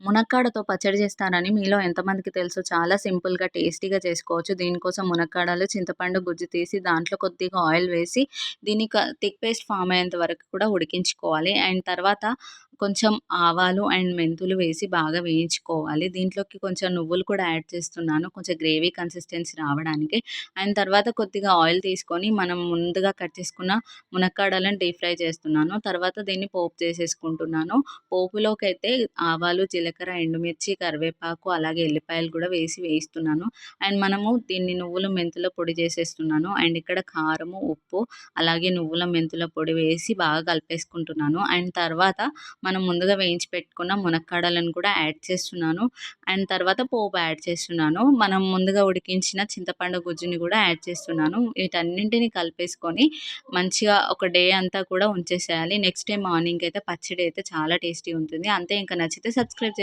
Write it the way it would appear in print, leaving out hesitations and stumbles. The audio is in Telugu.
మునక్కాడతో పచ్చడి చేస్తారని మీలో ఎంతమందికి తెలుసు? చాలా సింపుల్‌గా, టేస్టీగా చేసుకోవచ్చు. దీనికోసం మునక్కాడలు, చింతపండు గుజ్జు తీసి దాంట్లో కొద్దిగా ఆయిల్ వేసి దీన్ని థిక్ పేస్ట్ ఫార్మ్ అయ్యేంత వరకు కూడా ఉడికించుకోవాలి. అండ్ తర్వాత కొంచెం ఆవాలు అండ్ మెంతులు వేసి బాగా వేయించుకోవాలి. దీంట్లోకి కొంచెం నువ్వులు కూడా యాడ్ చేస్తున్నాను. కొంచెం గ్రేవీ కన్సిస్టెన్సీ రావడానికి. అండ్ తర్వాత కొద్దిగా ఆయిల్ తీసుకొని మనం ముందుగా కట్ చేసుకున్న మునక్కాడలను డీప్ ఫ్రై చేస్తున్నాను. తర్వాత దీన్ని పోపు చేసేసుకుంటున్నాను. పోపులోకైతే ఆవాలు, జీలకర్ర, ఎండుమిర్చి, కరివేపాకు అలాగే ఎల్లిపాయలు కూడా వేయిస్తున్నాను. అండ్ మనము దీన్ని నువ్వులు, మెంతుల పొడి చేసేస్తున్నాను. అండ్ ఇక్కడ కారము, ఉప్పు అలాగే నువ్వుల, మెంతుల పొడి వేసి బాగా కలిపేసుకుంటున్నాను. అండ్ తర్వాత మనం ముందుగా వేయించి పెట్టుకున్న మునక్కాడలను కూడా యాడ్ చేస్తున్నాను. అండ్ తర్వాత పోపు యాడ్ చేస్తున్నాను. మనం ముందుగా ఉడికించిన చింతపండు గుజ్జుని కూడా యాడ్ చేస్తున్నాను. వీటన్నింటిని కలిపేసుకొని మంచిగా ఒక డే అంతా కూడా ఉంచేసేయాలి. నెక్స్ట్ డే మార్నింగ్ అయితే పచ్చడి అయితే చాలా టేస్టీ ఉంటుంది. అంతే, ఇంకా నచ్చితే సబ్స్క్రైబ్